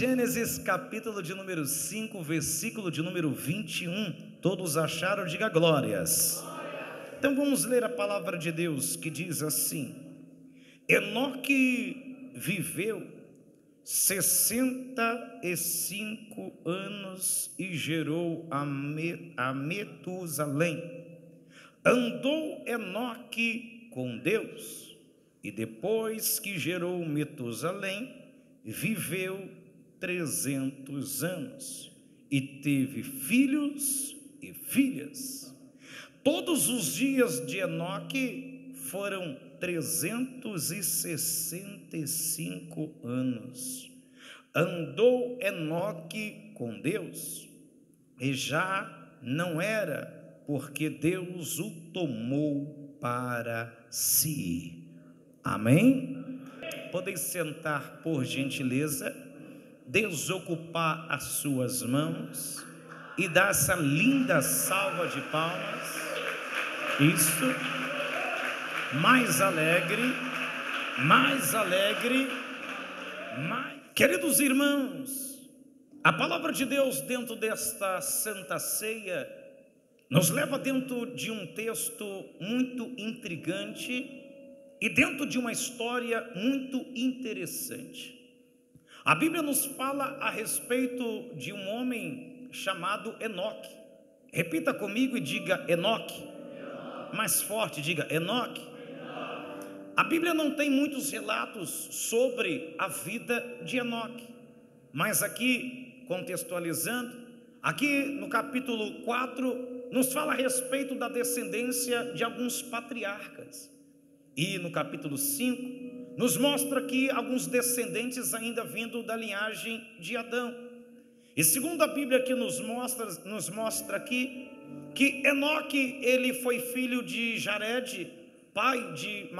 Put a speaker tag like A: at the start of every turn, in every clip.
A: Gênesis capítulo de número 5, versículo de número 21. Todos acharam? Diga glórias. Então vamos ler a palavra de Deus, que diz assim: Enoque viveu 65 anos e gerou a Metusalém. Andou Enoque com Deus, e depois que gerou Metusalém, viveu 300 anos e teve filhos e filhas. Todos os dias de Enoque foram 365 anos. Andou Enoque com Deus, e já não era, porque Deus o tomou para si. Amém? Podem sentar, por gentileza, desocupar as suas mãos e dar essa linda salva de palmas. Isso. Mais alegre, mais alegre, mais. Queridos irmãos, a palavra de Deus dentro desta Santa Ceia nos leva dentro de um texto muito intrigante e dentro de uma história muito interessante. A Bíblia nos fala a respeito de um homem chamado Enoque. Repita comigo e diga Enoque. Mais forte, diga Enoque. A Bíblia não tem muitos relatos sobre a vida de Enoque, mas aqui, contextualizando, aqui no capítulo 4, nos fala a respeito da descendência de alguns patriarcas. E no capítulo 5, nos mostra aqui alguns descendentes ainda vindo da linhagem de Adão. E segundo a Bíblia que nos mostra aqui, que Enoque, ele foi filho de Jared, pai de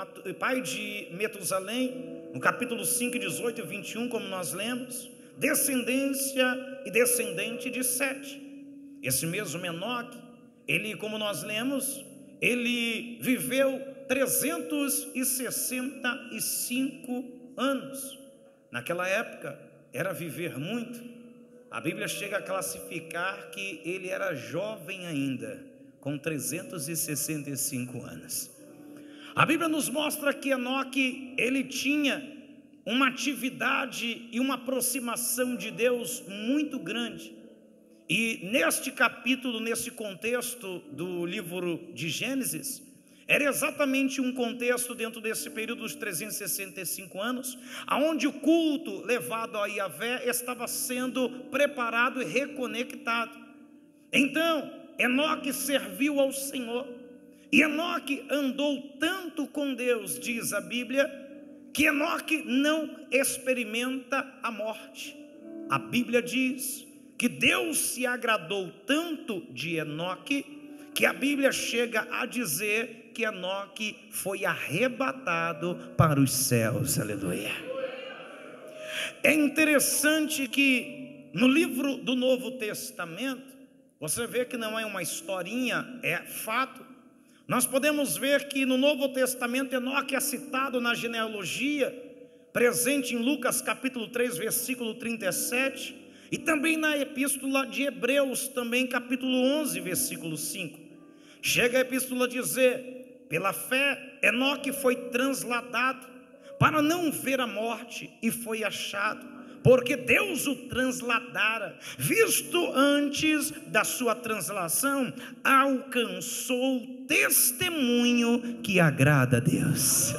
A: Metusalém, no capítulo 5, 18 e 21, como nós lemos, descendência e descendente de Sete. Esse mesmo Enoque, ele, como nós lemos, ele viveu 365 anos. Naquela época era viver muito. A Bíblia chega a classificar que ele era jovem ainda, com 365 anos. A Bíblia nos mostra que Enoque, ele tinha uma atividade e uma aproximação de Deus muito grande. E neste capítulo, nesse contexto do livro de Gênesis, era exatamente um contexto dentro desse período dos 365 anos, aonde o culto levado a Yahvé estava sendo preparado e reconectado. Então, Enoque serviu ao Senhor, e Enoque andou tanto com Deus, diz a Bíblia, que Enoque não experimenta a morte. A Bíblia diz que Deus se agradou tanto de Enoque, que a Bíblia chega a dizer que Enoque foi arrebatado para os céus. Aleluia. É interessante que no livro do Novo Testamento, você vê que não é uma historinha, é fato. Nós podemos ver que no Novo Testamento Enoque é citado na genealogia, presente em Lucas capítulo 3, versículo 37, e também na epístola de Hebreus, também capítulo 11, versículo 5. Chega a epístola a dizer: pela fé Enoque foi transladado para não ver a morte, e foi achado, porque Deus o transladara, visto antes da sua translação, alcançou testemunho que agrada a Deus.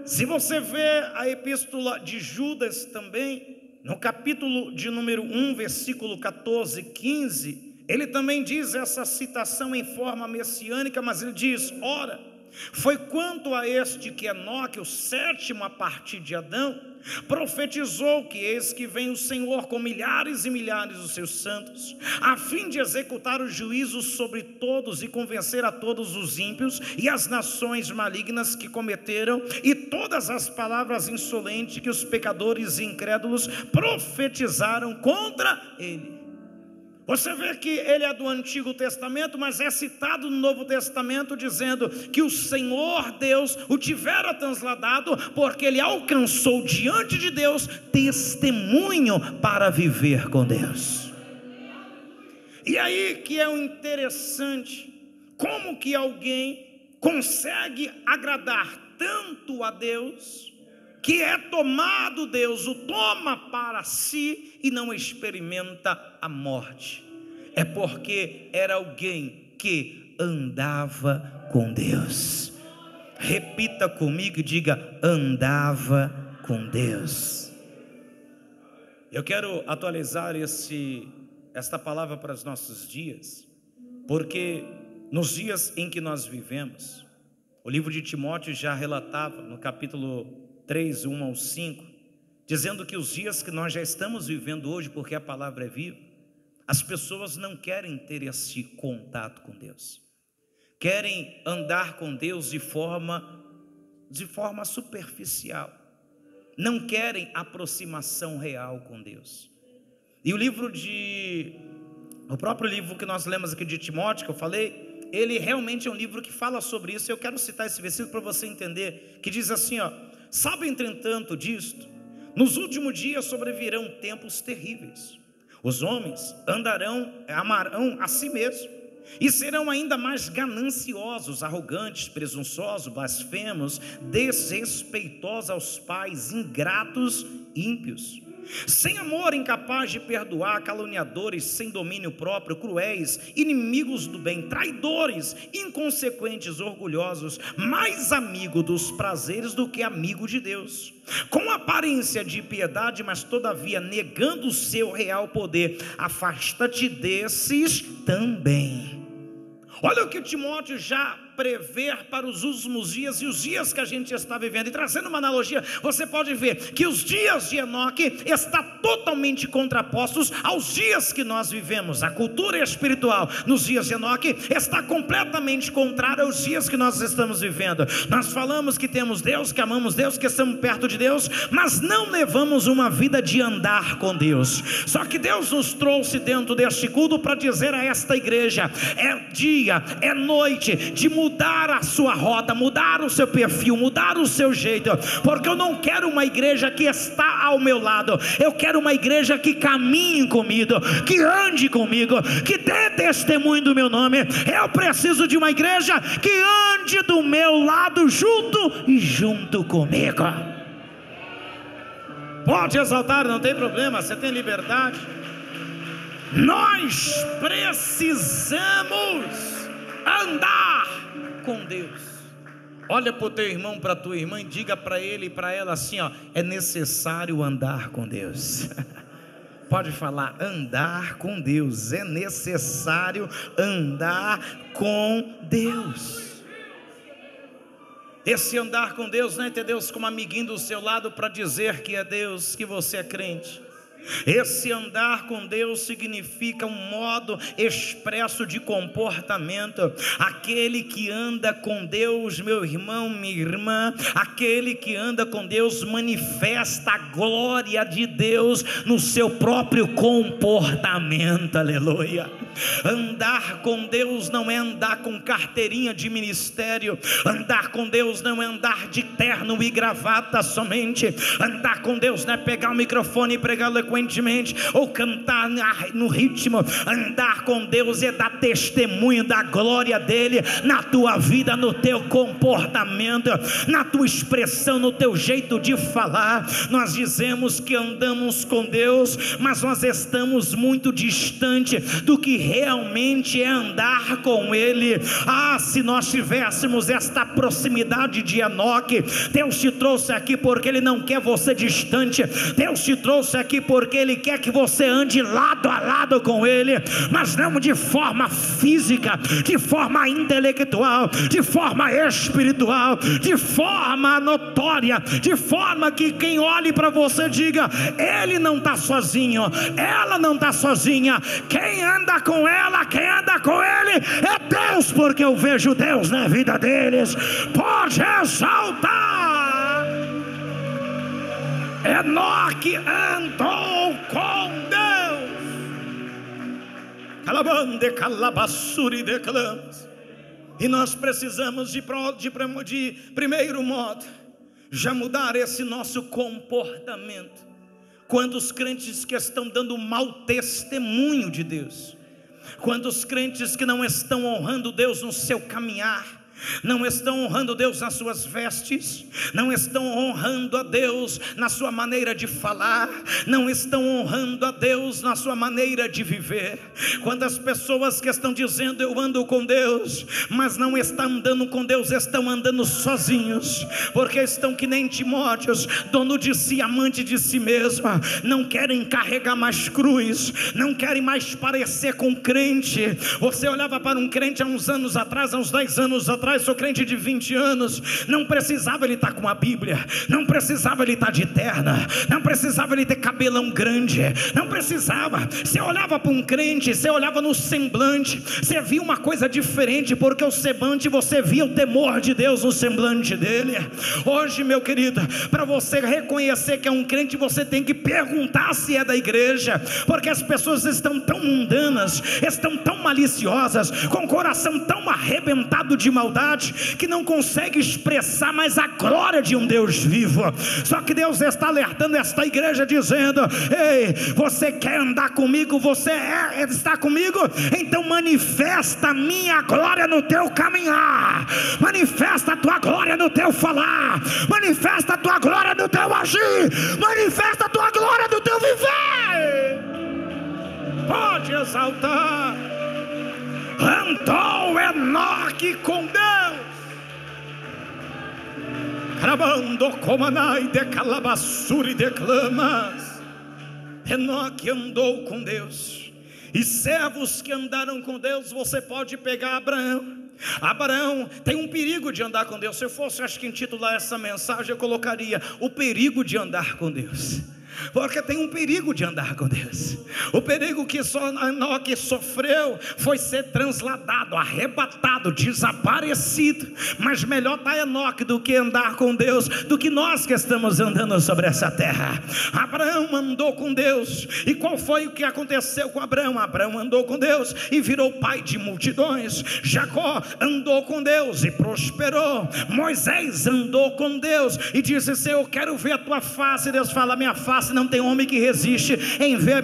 A: Se você vê a epístola de Judas também, no capítulo de número 1, versículo 14 e 15, ele também diz essa citação em forma messiânica, mas ele diz: ora, foi quanto a este que Enoque, o sétimo a partir de Adão, profetizou que eis que vem o Senhor com milhares e milhares dos seus santos, a fim de executar o juízo sobre todos e convencer a todos os ímpios e as nações malignas que cometeram, e todas as palavras insolentes que os pecadores e incrédulos profetizaram contra ele. Você vê que ele é do Antigo Testamento, mas é citado no Novo Testamento dizendo que o Senhor Deus o tivera transladado, porque ele alcançou diante de Deus testemunho para viver com Deus. E aí que é o interessante, como que alguém consegue agradar tanto a Deus, que é tomado, Deus o toma para si e não experimenta a morte. É porque era alguém que andava com Deus. Repita comigo e diga: andava com Deus. Eu quero atualizar esta palavra para os nossos dias, porque nos dias em que nós vivemos, o livro de Timóteo já relatava no capítulo 3, 1 ao 5, dizendo que os dias que nós já estamos vivendo hoje, porque a palavra é viva, as pessoas não querem ter esse contato com Deus, querem andar com Deus de forma superficial, não querem aproximação real com Deus. E o próprio livro que nós lemos aqui de Timóteo, que eu falei, ele realmente é um livro que fala sobre isso. Eu quero citar esse versículo para você entender, que diz assim, ó: sabe, entretanto, disto, nos últimos dias sobrevirão tempos terríveis. Os homens amarão a si mesmos, e serão ainda mais gananciosos, arrogantes, presunçosos, blasfemos, desrespeitosos aos pais, ingratos, ímpios, sem amor, incapaz de perdoar, caluniadores, sem domínio próprio, cruéis, inimigos do bem, traidores, inconsequentes, orgulhosos, mais amigo dos prazeres do que amigo de Deus, com aparência de piedade, mas todavia negando o seu real poder. Afasta-te desses também. Olha o que Timóteo já prevê para os últimos dias e os dias que a gente está vivendo. E trazendo uma analogia, você pode ver que os dias de Enoque estão totalmente contrapostos aos dias que nós vivemos. A cultura espiritual nos dias de Enoque está completamente contrária aos dias que nós estamos vivendo. Nós falamos que temos Deus, que amamos Deus, que estamos perto de Deus, mas não levamos uma vida de andar com Deus. Só que Deus nos trouxe dentro deste culto para dizer a esta igreja: é dia, é noite de mudar a sua rota, mudar o seu perfil, mudar o seu jeito, porque eu não quero uma igreja que está ao meu lado, eu quero uma igreja que caminhe comigo, que ande comigo, que dê testemunho do meu nome. Eu preciso de uma igreja que ande do meu lado junto comigo. Pode exaltar, não tem problema, você tem liberdade. Nós precisamos andar com Deus. Olha para o teu irmão, para a tua irmã, e diga para ele e para ela assim, ó: é necessário andar com Deus. Pode falar: andar com Deus, é necessário andar com Deus. Esse andar com Deus não é ter Deus como amiguinho do seu lado para dizer que é Deus, que você é crente. Esse andar com Deus significa um modo expresso de comportamento. Aquele que anda com Deus, meu irmão, minha irmã, aquele que anda com Deus manifesta a glória de Deus no seu próprio comportamento. Aleluia. Andar com Deus não é andar com carteirinha de ministério. Andar com Deus não é andar de terno e gravata somente. Andar com Deus não é pegar o microfone e pregar eloquentemente ou cantar no ritmo. Andar com Deus é dar testemunho da glória dele na tua vida, no teu comportamento, na tua expressão, no teu jeito de falar. Nós dizemos que andamos com Deus, mas nós estamos muito distante do que realmente é andar com ele. Se nós tivéssemos esta proximidade de Enoque, Deus te trouxe aqui porque ele não quer você distante. Deus te trouxe aqui porque ele quer que você ande lado a lado com ele, mas não de forma física, de forma intelectual, de forma espiritual, de forma notória, de forma que quem olhe para você diga: ele não está sozinho, ela não está sozinha. Quem anda com ela, quem anda com ele é Deus, porque eu vejo Deus na vida deles. Pode exaltar. Enoque andou com Deus. E nós precisamos de primeiro modo já mudar esse nosso comportamento. Quantos crentes que estão dando mau testemunho de Deus, quantos crentes que não estão honrando Deus no seu caminhar, não estão honrando Deus nas suas vestes, não estão honrando a Deus na sua maneira de falar, não estão honrando a Deus na sua maneira de viver. Quantas pessoas que estão dizendo eu ando com Deus, mas não estão andando com Deus, estão andando sozinhos, porque estão que nem Timóteos, dono de si, amante de si mesma, não querem carregar mais cruz, não querem mais parecer com crente. Você olhava para um crente há uns anos atrás, há uns 10 anos atrás, sou crente de 20 anos, não precisava ele estar com a Bíblia, não precisava ele estar de terna, não precisava ele ter cabelão grande, não precisava. Você olhava para um crente, você olhava no semblante, você via uma coisa diferente, porque o semblante, você via o temor de Deus no semblante dele. Hoje, meu querido, para você reconhecer que é um crente, você tem que perguntar se é da igreja, porque as pessoas estão tão mundanas, estão tão maliciosas, com o coração tão arrebentado de maldade, que não consegue expressar mais a glória de um Deus vivo. Só que Deus está alertando esta igreja, dizendo: ei, você quer andar comigo? Você está comigo? Então manifesta a minha glória no teu caminhar, manifesta a tua glória no teu falar, manifesta a tua glória no teu agir, manifesta a tua glória no teu viver. Pode exaltar. Andou Enoque com Deus, cravando comanai de calabassuri declamas. Enoque andou com Deus, e servos que andaram com Deus, você pode pegar Abraão. Abraão tem um perigo de andar com Deus. Se eu fosse, acho que intitular essa mensagem, eu colocaria: o perigo de andar com Deus. Porque tem um perigo de andar com Deus. O perigo que Enoque sofreu foi ser transladado, arrebatado, desaparecido. Mas melhor está Enoque do que andar com Deus, do que nós que estamos andando sobre essa terra. Abraão andou com Deus, e qual foi o que aconteceu com Abraão? Abraão andou com Deus e virou pai de multidões. Jacó andou com Deus e prosperou. Moisés andou com Deus e disse: Senhor, eu quero ver a tua face. Deus fala: minha face não tem homem que resiste em ver a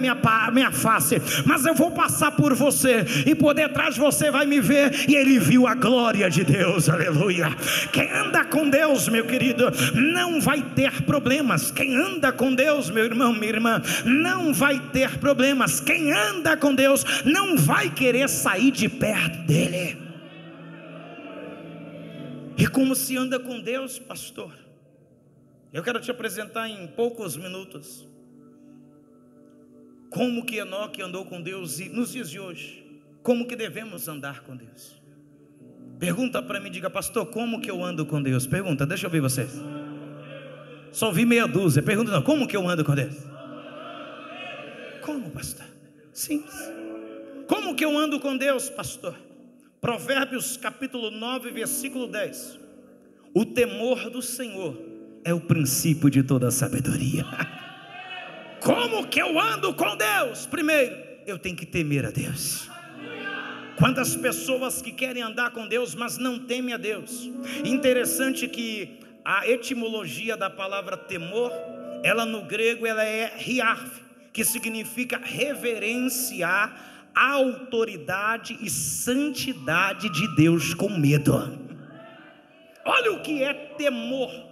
A: minha face, mas eu vou passar por você, e por detrás você vai me ver. E ele viu a glória de Deus, aleluia. Quem anda com Deus, meu querido, não vai ter problemas. Quem anda com Deus, meu irmão, minha irmã, não vai ter problemas. Quem anda com Deus não vai querer sair de perto dele. E como se anda com Deus, pastor? Eu quero te apresentar em poucos minutos como que Enoque andou com Deus, e nos dias de hoje, como que devemos andar com Deus. Pergunta para mim, diga: pastor, como que eu ando com Deus? Pergunta, deixa eu ouvir vocês. Só ouvi meia dúzia. Pergunta não, como que eu ando com Deus? Como, pastor? Simples. Como que eu ando com Deus, pastor? Provérbios capítulo 9, versículo 10. O temor do Senhor é o princípio de toda a sabedoria. Como que eu ando com Deus? Primeiro, eu tenho que temer a Deus. Quantas pessoas que querem andar com Deus, mas não temem a Deus. Interessante que a etimologia da palavra temor, ela no grego, ela é hiarf, que significa reverenciar a autoridade e santidade de Deus com medo. Olha o que é temor.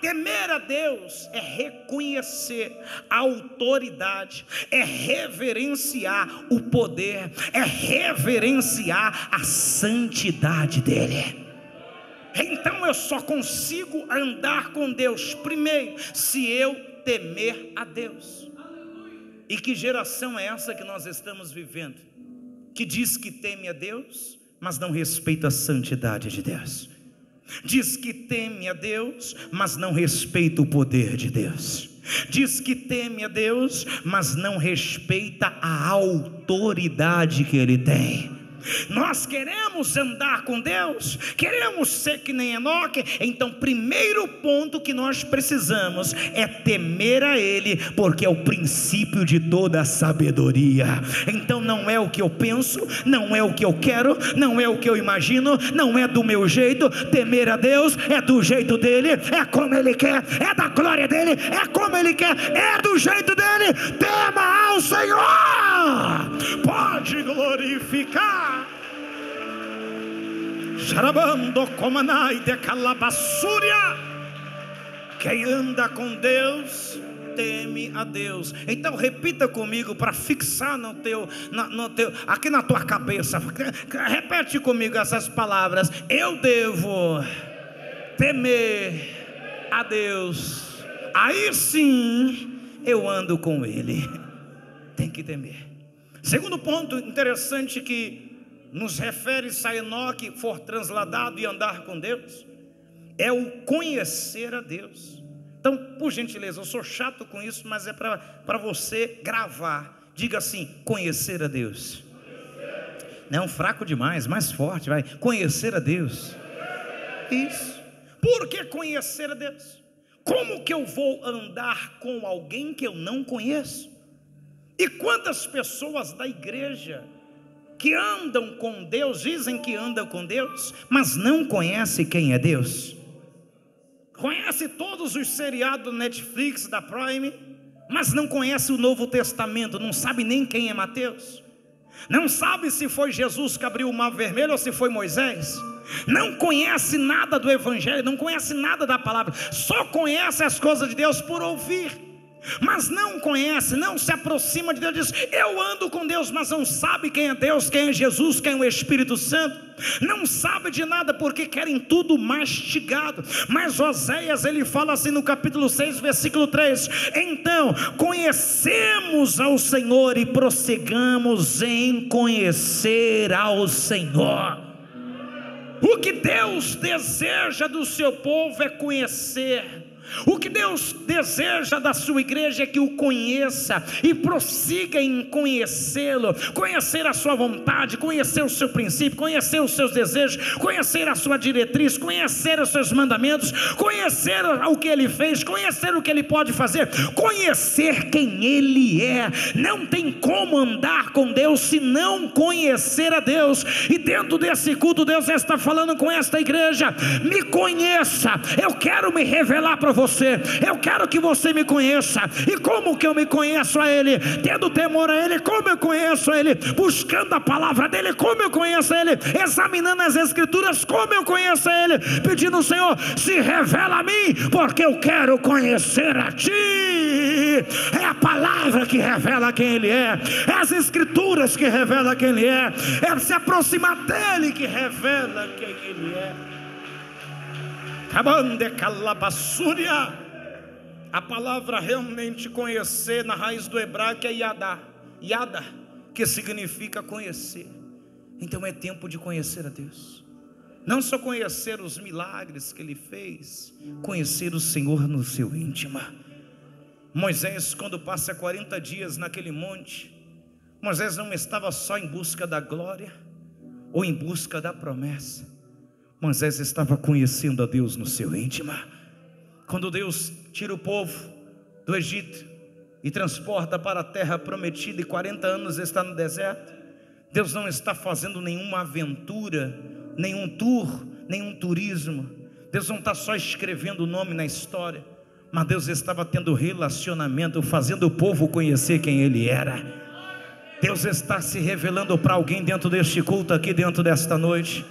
A: Temer a Deus é reconhecer a autoridade, é reverenciar o poder, é reverenciar a santidade dele. Então eu só consigo andar com Deus primeiro se eu temer a Deus. E que geração é essa que nós estamos vivendo, que diz que teme a Deus, mas não respeita a santidade de Deus? Diz que teme a Deus, mas não respeita o poder de Deus. Diz que teme a Deus, mas não respeita a autoridade que Ele tem. Nós queremos andar com Deus, queremos ser que nem Enoque. Então, primeiro ponto que nós precisamos é temer a Ele, porque é o princípio de toda a sabedoria. Então, não é o que eu penso, não é o que eu quero, não é o que eu imagino, não é do meu jeito. Temer a Deus é do jeito dele, é como Ele quer, é da glória dele, é como Ele quer, é do jeito dele. Tema ao Senhor, pode glorificar. Xarabando comanai de calabassúria. Quem anda com Deus teme a Deus. Então repita comigo para fixar no teu, aqui na tua cabeça. Repete comigo essas palavras: eu devo temer a Deus, aí sim eu ando com Ele. Tem que temer. Segundo ponto interessante que nos refere-se a Enoque for transladado e andar com Deus, é o conhecer a Deus. Então, por gentileza, eu sou chato com isso, mas é para você gravar. Diga assim: conhecer a Deus. Não, fraco demais, mais forte, vai. Conhecer a Deus. Isso. Por que conhecer a Deus? Como que eu vou andar com alguém que eu não conheço? E quantas pessoas da igreja que andam com Deus, dizem que andam com Deus, mas não conhecem quem é Deus? Conhece todos os seriados do Netflix, da Prime, mas não conhece o Novo Testamento, não sabe nem quem é Mateus, não sabe se foi Jesus que abriu o mar vermelho ou se foi Moisés, não conhece nada do Evangelho, não conhece nada da palavra, só conhece as coisas de Deus por ouvir, mas não conhece, não se aproxima de Deus. Diz: eu ando com Deus, mas não sabe quem é Deus, quem é Jesus, quem é o Espírito Santo. Não sabe de nada, porque querem tudo mastigado. Mas Oséias, ele fala assim no capítulo 6, versículo 3: então conhecemos ao Senhor e prossigamos em conhecer ao Senhor. O que Deus deseja do seu povo é conhecer. O que Deus deseja da sua igreja é que o conheça e prossiga em conhecê-lo, conhecer a sua vontade, conhecer o seu princípio, conhecer os seus desejos, conhecer a sua diretriz, conhecer os seus mandamentos, conhecer o que Ele fez, conhecer o que Ele pode fazer, conhecer quem Ele é. Não tem como andar com Deus se não conhecer a Deus. E dentro desse culto Deus está falando com esta igreja: me conheça, eu quero me revelar para você, eu quero que você me conheça. E como que eu me conheço a Ele? Tendo temor a Ele. Como eu conheço a Ele? Buscando a palavra dEle. Como eu conheço a Ele? Examinando as Escrituras. Como eu conheço a Ele? Pedindo ao Senhor: se revela a mim, porque eu quero conhecer a Ti. É a palavra que revela quem Ele é as Escrituras que revelam quem Ele é se aproximar dEle que revela quem Ele é. A palavra realmente conhecer, na raiz do hebraico, é yadá, que significa conhecer. Então é tempo de conhecer a Deus. Não só conhecer os milagres que Ele fez, conhecer o Senhor no seu íntimo. Moisés, quando passa 40 dias naquele monte, Moisés não estava só em busca da glória ou em busca da promessa. Moisés estava conhecendo a Deus no seu íntimo. Quando Deus tira o povo do Egito e transporta para a terra prometida, e 40 anos está no deserto, Deus não está fazendo nenhuma aventura, nenhum tour, nenhum turismo. Deus não está só escrevendo o nome na história, mas Deus estava tendo relacionamento, fazendo o povo conhecer quem Ele era. Deus está se revelando para alguém dentro deste culto aqui, dentro desta noite,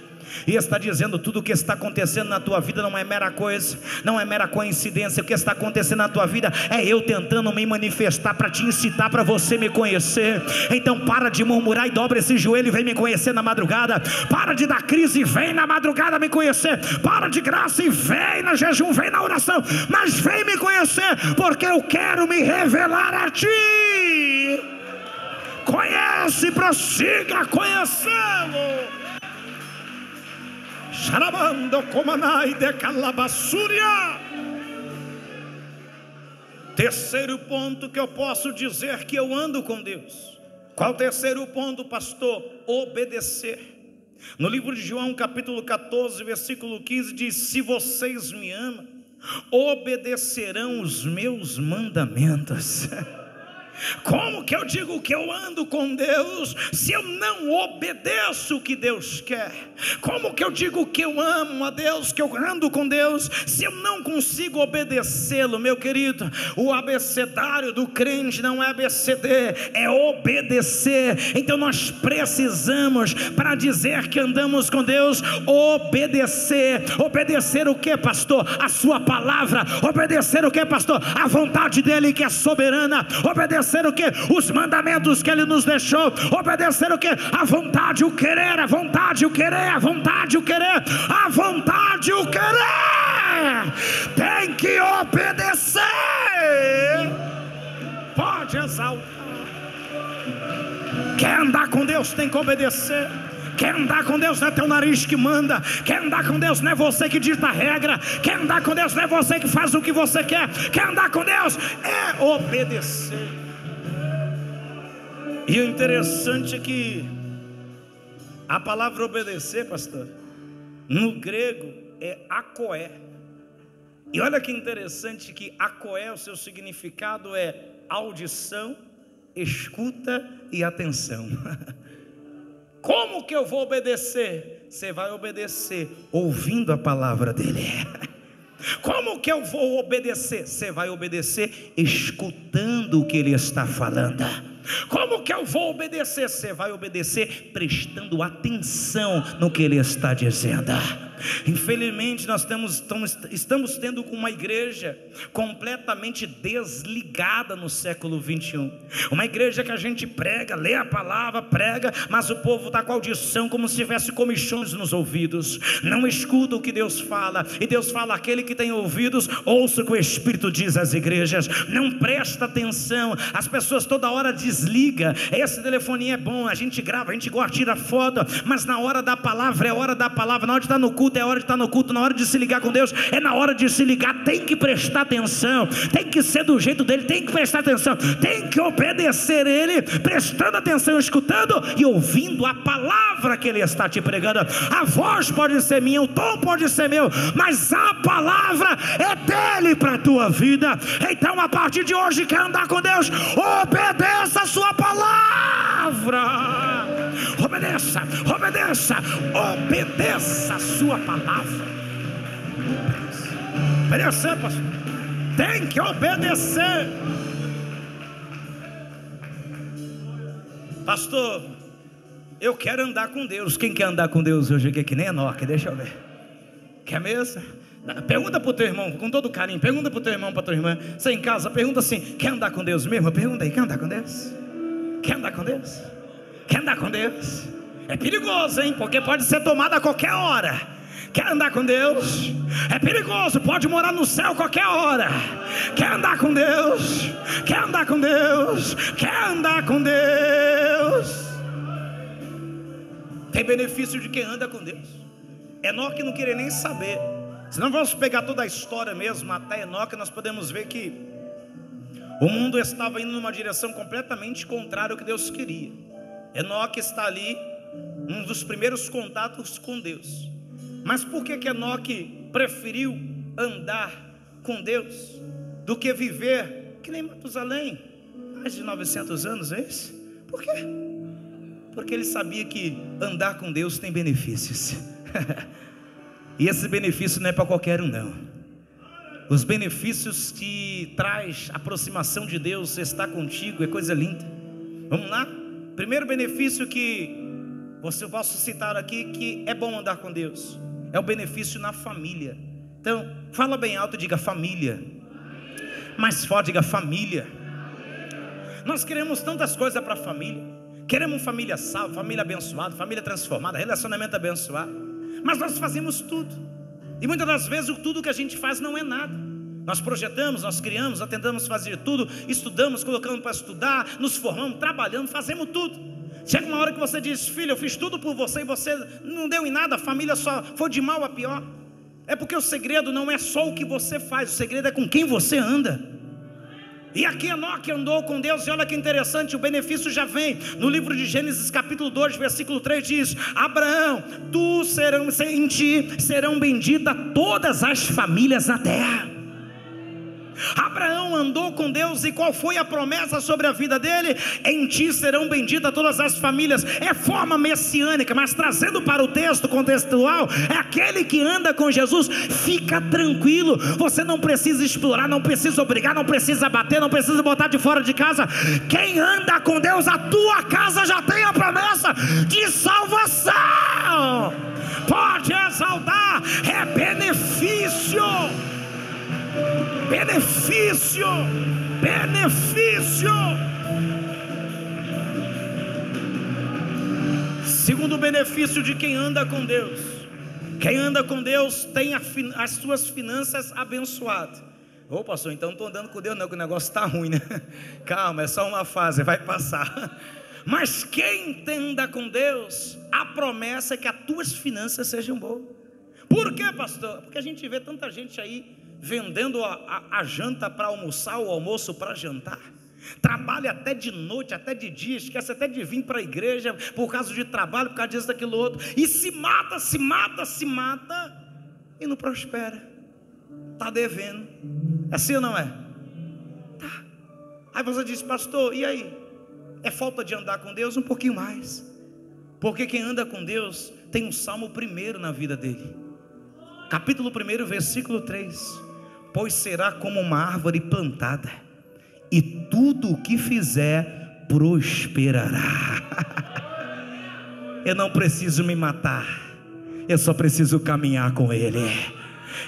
A: e está dizendo: tudo o que está acontecendo na tua vida não é mera coisa, não é mera coincidência. O que está acontecendo na tua vida é eu tentando me manifestar para te incitar, para você me conhecer. Então para de murmurar e dobra esse joelho e vem me conhecer na madrugada. Para de dar crise e vem na madrugada me conhecer. Para de graça e vem no jejum, vem na oração, mas vem me conhecer, porque eu quero me revelar a Ti. Conhece, prossiga conhecê-lo. Xarabando comanai de calabassúria. Terceiro ponto que eu posso dizer que eu ando com Deus. Qual o terceiro ponto, pastor? Obedecer. No livro de João, capítulo 14, versículo 15, diz: se vocês me amam, obedecerão os meus mandamentos. Como que eu digo que eu ando com Deus se eu não obedeço o que Deus quer? Como que eu digo que eu amo a Deus, que eu ando com Deus, se eu não consigo obedecê-lo? Meu querido, o abecedário do crente não é ABCD, é obedecer. Então nós precisamos, para dizer que andamos com Deus, obedecer. Obedecer o que, pastor? A sua palavra. Obedecer o que, pastor? A vontade dele, que é soberana. Obedecer o que? Os mandamentos que ele nos deixou. Obedecer o que? A vontade, o querer, a vontade, o querer, a vontade, o querer, a vontade, o querer. Tem que obedecer. Pode exaltar. Quer andar com Deus, tem que obedecer. Quer andar com Deus, não é teu nariz que manda. Quer andar com Deus, não é você que dita a regra. Quer andar com Deus, não é você que faz o que você quer. Quer andar com Deus, é obedecer. E o interessante é que a palavra obedecer, pastor, no grego é akoé. E olha que interessante que akoé, o seu significado é audição, escuta e atenção. Como que eu vou obedecer? Você vai obedecer ouvindo a palavra dele. Como que eu vou obedecer? Você vai obedecer escutando o que ele está falando. Como que eu vou obedecer? Você vai obedecer prestando atenção no que ele está dizendo. Infelizmente nós estamos tendo uma igreja completamente desligada no século 21. Uma igreja que a gente prega, lê a palavra, prega, mas o povo está com a audição como se tivesse comichões nos ouvidos. Não escuta o que Deus fala. E Deus fala: aquele que tem ouvidos, ouça o que o Espírito diz às igrejas. Não presta atenção. As pessoas toda hora desligam. Esse telefoninho é bom, a gente grava, a gente gosta, tira foto, mas na hora da palavra é hora da palavra. Na hora de estar no culto é hora de estar no culto. Na hora de se ligar com Deus é na hora de se ligar. Tem que prestar atenção, tem que ser do jeito dele, tem que prestar atenção, tem que obedecer ele, prestando atenção, escutando e ouvindo a palavra que ele está te pregando. A voz pode ser minha, o tom pode ser meu, mas a palavra é dele para a tua vida. Então a partir de hoje, quer andar com Deus, obedeça a sua palavra. Obedeça, obedeça, obedeça a sua palavra. Obedecer, pastor. Tem que obedecer. Pastor, eu quero andar com Deus. Quem quer andar com Deus hoje aqui? Que nem Enoque, deixa eu ver. Quer mesmo? Pergunta para o teu irmão, com todo carinho. Pergunta para o teu irmão, para a tua irmã. Você em casa, pergunta assim: quer andar com Deus mesmo? Pergunta aí: quer andar com Deus? Quer andar com Deus? Quer andar com Deus? É perigoso, hein? Porque pode ser tomado a qualquer hora. Quer andar com Deus? É perigoso, pode morar no céu a qualquer hora. Quer andar com Deus? Quer andar com Deus? Quer andar com Deus? Tem benefício de quem anda com Deus. Enoque não queria nem saber. Se não vamos pegar toda a história mesmo, até Enoque, nós podemos ver que o mundo estava indo numa direção completamente contrária ao que Deus queria. Enoque está ali, um dos primeiros contatos com Deus. Mas por que Enoque preferiu andar com Deus do que viver que nem Matusalém, mais de 900 anos, é isso? Por quê? Porque ele sabia que andar com Deus tem benefícios. E esse benefício não é para qualquer um, não. Os benefícios que traz aproximação de Deus, estar contigo, é coisa linda. Vamos lá? Primeiro benefício que eu posso citar aqui, que é bom andar com Deus, é o benefício na família. Então, fala bem alto e diga família. Mais forte, diga família. Nós queremos tantas coisas para a família. Queremos família salva, família abençoada, família transformada, relacionamento abençoado. Mas nós fazemos tudo. E muitas das vezes tudo que a gente faz não é nada. Nós projetamos, nós criamos, nós tentamos fazer tudo, estudamos, colocamos para estudar, nos formamos, trabalhamos, fazemos tudo. Chega uma hora que você diz: filho, eu fiz tudo por você e você não deu em nada, a família só foi de mal a pior. É porque o segredo não é só o que você faz, o segredo é com quem você anda. E aqui Enoque andou com Deus, e olha que interessante, o benefício já vem. No livro de Gênesis capítulo 2, versículo 3 diz: Abraão, em ti serão benditas todas as famílias na terra. Abraão andou com Deus, e qual foi a promessa sobre a vida dele? Em ti serão benditas todas as famílias. É forma messiânica, mas trazendo para o texto contextual, é aquele que anda com Jesus, fica tranquilo. Você não precisa explorar, não precisa obrigar, não precisa bater, não precisa botar de fora de casa. Quem anda com Deus, a tua casa já tem a promessa de salvação. Pode exaltar, é benefício. Benefício, benefício. Segundo benefício de quem anda com Deus: quem anda com Deus tem as suas finanças abençoadas. Ô pastor, então não estou andando com Deus não, que o negócio está ruim, né? Calma, é só uma fase, vai passar. Mas quem anda com Deus, a promessa é que as tuas finanças sejam boas. Por quê, pastor? Porque a gente vê tanta gente aí vendendo a janta para almoçar, o almoço para jantar. Trabalha até de noite, até de dia, esquece até de vir para a igreja por causa de trabalho, por causa disso, daquilo outro, e se mata e não prospera. Está devendo. É assim ou não é? Tá. Aí você diz: pastor, e aí? É falta de andar com Deus? Um pouquinho mais. Porque quem anda com Deus tem um salmo primeiro na vida dele. Capítulo 1, versículo 3: pois será como uma árvore plantada, e tudo o que fizer prosperará. Eu não preciso me matar, eu só preciso caminhar com Ele.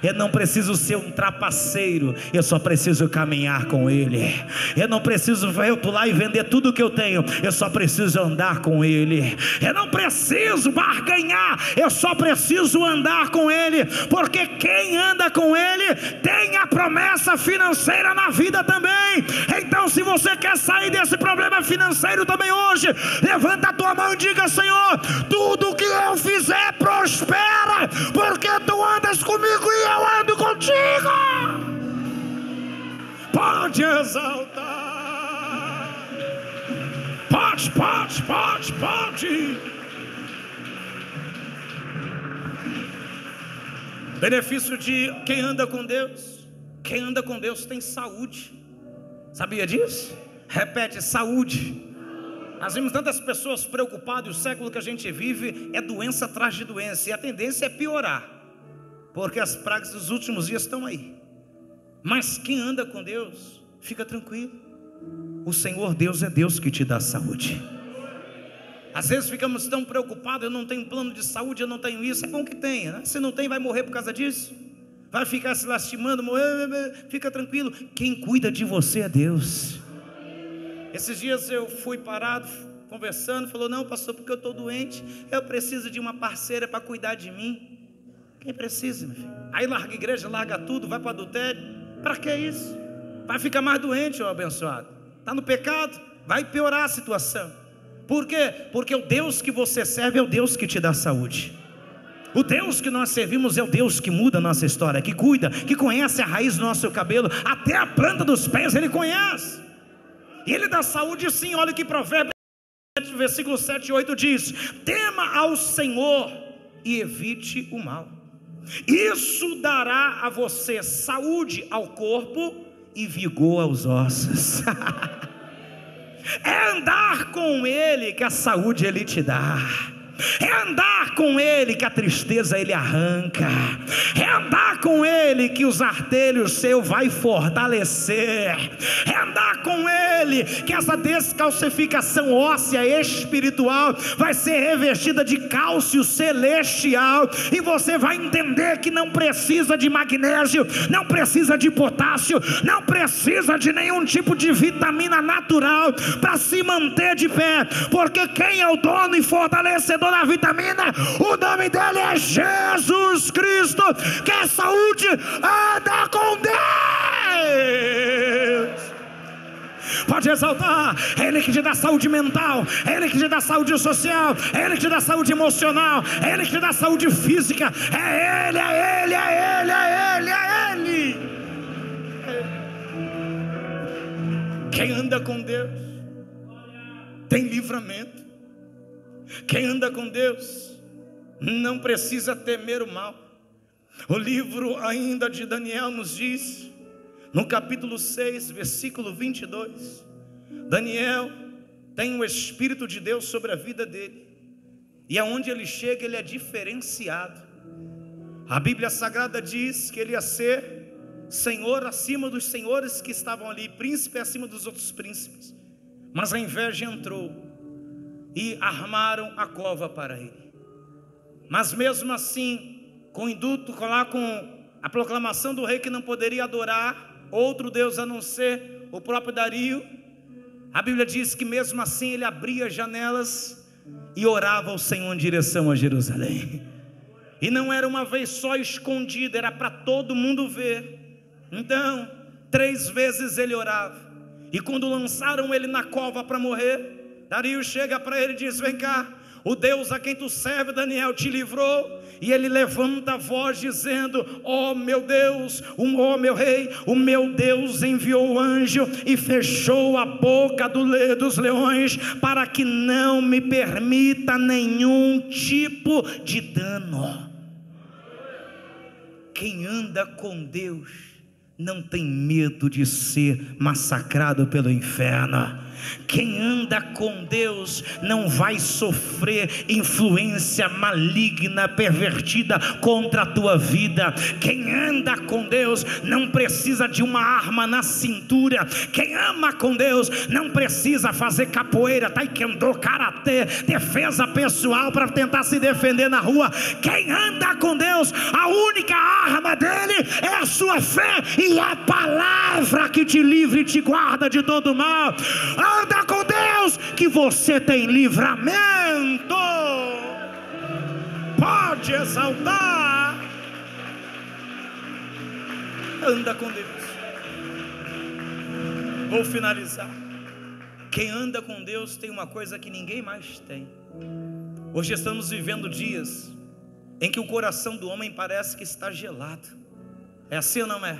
A: Eu não preciso ser um trapaceiro, eu só preciso caminhar com Ele. Eu não preciso eu pular e vender tudo o que eu tenho, eu só preciso andar com Ele. Eu não preciso barganhar, eu só preciso andar com Ele. Porque quem anda com Ele tem a promessa financeira na vida também. Então, se você quer sair desse problema financeiro também hoje, levanta a tua mão e diga: Senhor, tudo que eu fizer prospera, porque Tu andas comigo e eu ando contigo. Pode exaltar. Pode. Benefício de quem anda com Deus: quem anda com Deus tem saúde. Sabia disso? Repete: saúde. Nós vimos tantas pessoas preocupadas, e o século que a gente vive é doença atrás de doença, e a tendência é piorar, porque as pragas dos últimos dias estão aí. Mas quem anda com Deus, fica tranquilo. O Senhor Deus é Deus que te dá saúde. Às vezes ficamos tão preocupados: eu não tenho plano de saúde, eu não tenho isso. É bom que tenha, né? Se não tem, vai morrer por causa disso, vai ficar se lastimando, morrer. Fica tranquilo, quem cuida de você é Deus. Esses dias eu fui parado, conversando, falou: não, pastor, porque eu estou doente, eu preciso de uma parceira para cuidar de mim. Quem precisa, meu filho? Aí larga a igreja, larga tudo, vai para adultério. Para que isso? Vai ficar mais doente, ó abençoado. Está no pecado, vai piorar a situação. Por quê? Porque o Deus que você serve é o Deus que te dá saúde. O Deus que nós servimos é o Deus que muda a nossa história, que cuida, que conhece a raiz do nosso cabelo, até a planta dos pés Ele conhece. E Ele dá saúde sim. Olha que Provérbios 7, versículo 7 e 8 diz: tema ao Senhor e evite o mal. Isso dará a você saúde ao corpo e vigor aos ossos. É andar com Ele que a saúde Ele te dá. É andar com Ele que a tristeza Ele arranca. É andar com Ele que os artelhos seu vai fortalecer. É andar com Ele que essa descalcificação óssea espiritual vai ser revestida de cálcio celestial. E você vai entender que não precisa de magnésio, não precisa de potássio, não precisa de nenhum tipo de vitamina natural para se manter de pé. Porque quem é o dono e fortalecedor da vitamina, o nome dele é Jesus Cristo. Quer saúde? Anda com Deus. Pode exaltar. É Ele que te dá saúde mental, é Ele que te dá saúde social, é Ele que te dá saúde emocional, é Ele que te dá saúde física. É Ele, é Ele, é Ele, é Ele, é Ele. Quem anda com Deus tem livramento. Quem anda com Deus não precisa temer o mal. O livro ainda de Daniel nos diz, no capítulo 6, versículo 22, Daniel tem o Espírito de Deus sobre a vida dele, e aonde ele chega ele é diferenciado. A Bíblia Sagrada diz que ele ia ser senhor acima dos senhores que estavam ali, príncipe acima dos outros príncipes. Mas a inveja entrou e armaram a cova para ele. Mas mesmo assim, com o induto, lá com a proclamação do rei que não poderia adorar outro Deus a não ser o próprio Dario, a Bíblia diz que mesmo assim ele abria janelas e orava ao Senhor em direção a Jerusalém. E não era uma vez só escondido, era para todo mundo ver. Então 3 vezes ele orava. E quando lançaram ele na cova para morrer, Dario chega para ele e diz: vem cá, o Deus a quem tu serve, Daniel, te livrou. E ele levanta a voz dizendo: ó meu Deus, ó meu rei, o meu Deus enviou o anjo e fechou a boca dos leões, para que não me permita nenhum tipo de dano. Quem anda com Deus não tem medo de ser massacrado pelo inferno. Quem anda com Deus não vai sofrer influência maligna, pervertida contra a tua vida. Quem anda com Deus não precisa de uma arma na cintura. Quem ama com Deus não precisa fazer capoeira, taekwondo, karatê, defesa pessoal para tentar se defender na rua. Quem anda com Deus, a única arma dele é a sua fé e a palavra que te livra e te guarda de todo mal. Anda com Deus que você tem livramento. Pode exaltar. Anda com Deus. Vou finalizar. Quem anda com Deus tem uma coisa que ninguém mais tem. Hoje estamos vivendo dias em que o coração do homem parece que está gelado. É assim ou não é?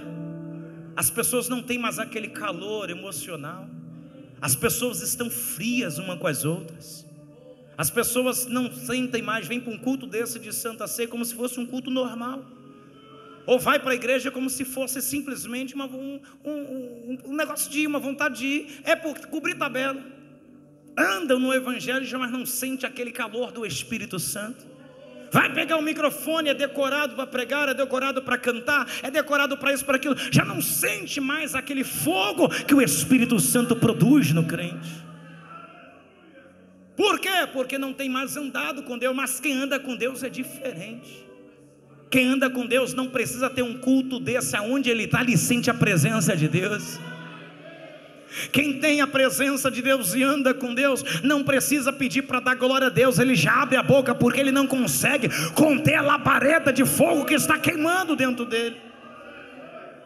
A: As pessoas não têm mais aquele calor emocional. As pessoas estão frias uma com as outras. As pessoas não sentem mais, vêm para um culto desse de Santa Ceia como se fosse um culto normal. Ou vai para a igreja como se fosse simplesmente um negócio de ir, uma vontade de ir. É por cobrir tabela. Andam no evangelho, mas não sente aquele calor do Espírito Santo. Vai pegar o microfone, é decorado para pregar, é decorado para cantar, é decorado para isso, para aquilo. Já não sente mais aquele fogo que o Espírito Santo produz no crente. Por quê? Porque não tem mais andado com Deus. Mas quem anda com Deus é diferente. Quem anda com Deus não precisa ter um culto desse, aonde ele está, ele sente a presença de Deus. Quem tem a presença de Deus e anda com Deus não precisa pedir para dar glória a Deus. Ele já abre a boca porque ele não consegue conter a labareda de fogo que está queimando dentro dele.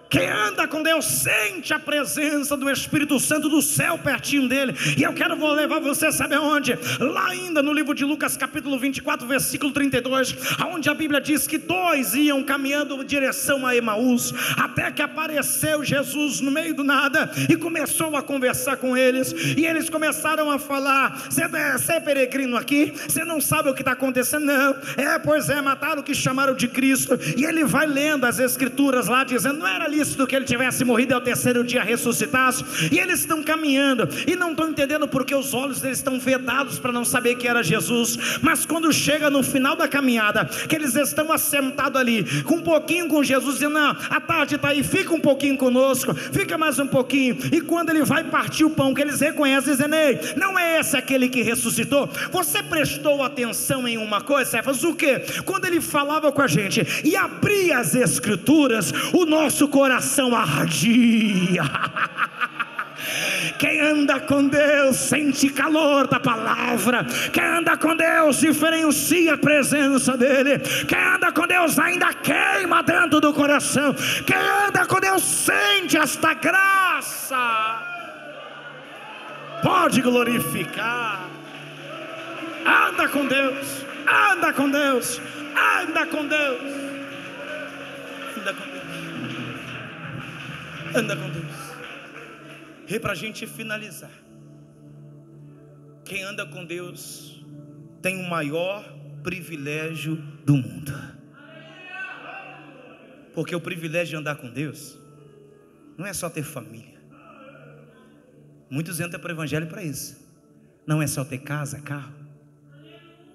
A: Quem anda com Deus sente a presença do Espírito Santo do céu pertinho dele. E eu vou levar você, sabe aonde? Lá ainda no livro de Lucas capítulo 24 versículo 32, onde a Bíblia diz que 2 iam caminhando em direção a Emaús, até que apareceu Jesus no meio do nada e começou a conversar com eles. E eles começaram a falar: você é peregrino aqui? Você não sabe o que está acontecendo? Não. Pois é, mataram o que chamaram de Cristo. E ele vai lendo as escrituras lá, dizendo: não era lícito que ele tivesse morrido e ao 3º dia ressuscitasse. E eles estão caminhando e não estão entendendo porque os olhos deles estão vedados para não saber que era Jesus. Mas quando chega no final da caminhada, que eles estão assentados ali com um pouquinho com Jesus, dizendo: não, a tarde está aí, fica um pouquinho conosco, fica mais um pouquinho. E quando ele vai partir o pão, que eles reconhecem, dizendo: ei, não é esse aquele que ressuscitou? Você prestou atenção em uma coisa, Cefas? O que? Quando ele falava com a gente e abria as escrituras, o nosso coração ardia. Quem anda com Deus sente calor da palavra. Quem anda com Deus diferencia a presença dele. Quem anda com Deus ainda queima dentro do coração. Quem anda com Deus sente esta graça. Pode glorificar. Anda com Deus. Anda com Deus. Anda com Deus. Anda com Deus. Anda com Deus. E para a gente finalizar, quem anda com Deus tem o maior privilégio do mundo. Porque o privilégio de andar com Deus não é só ter família. Muitos entram para o evangelho para isso. Não é só ter casa, carro.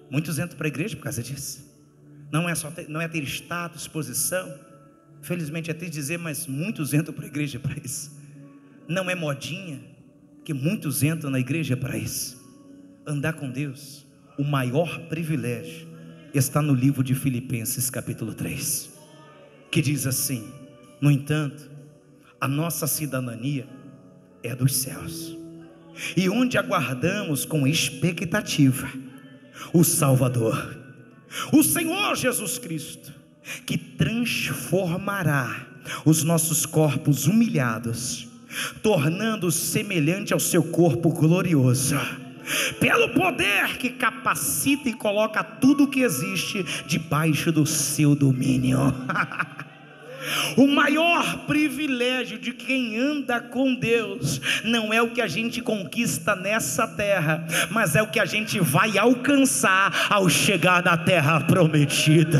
A: Muitos entram para a igreja por causa disso. Não é ter status, posição. Felizmente é triste dizer, mas muitos entram para a igreja para isso. Não é modinha, que muitos entram na igreja para isso. Andar com Deus, o maior privilégio está no livro de Filipenses capítulo 3, que diz assim: no entanto, a nossa cidadania é dos céus, e onde aguardamos com expectativa o Salvador, o Senhor Jesus Cristo, que transformará os nossos corpos humilhados, tornando-os semelhante ao seu corpo glorioso, pelo poder que capacita e coloca tudo o que existe debaixo do seu domínio. O maior privilégio de quem anda com Deus não é o que a gente conquista nessa terra, mas é o que a gente vai alcançar ao chegar na terra prometida.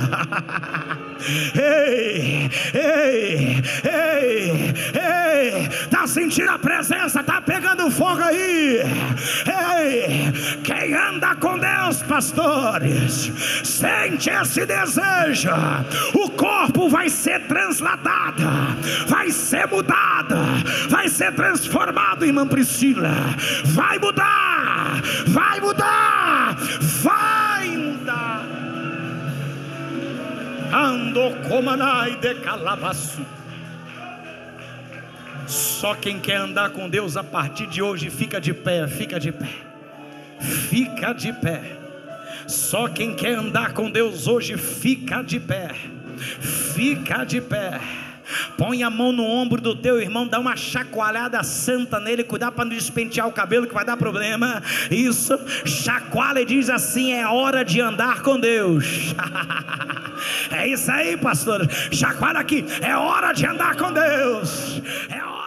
A: Ei, ei, ei, ei, tá sentindo a presença? Tá pegando fogo aí? Ei, quem anda com Deus, pastores, sente esse desejo. O corpo vai ser transladado, vai ser mudado, vai ser transformado, irmã Priscila. Vai mudar, vai mudar, vai mudar. Ando comanai de calavaço. Só quem quer andar com Deus a partir de hoje fica de pé, fica de pé, fica de pé. Só quem quer andar com Deus hoje fica de pé, fica de pé. Põe a mão no ombro do teu irmão, dá uma chacoalhada santa nele, cuidar para não despentear o cabelo que vai dar problema. Isso, chacoalha e diz assim: é hora de andar com Deus. É isso aí, pastor. Chacoalha aqui, é hora de andar com Deus. É hora.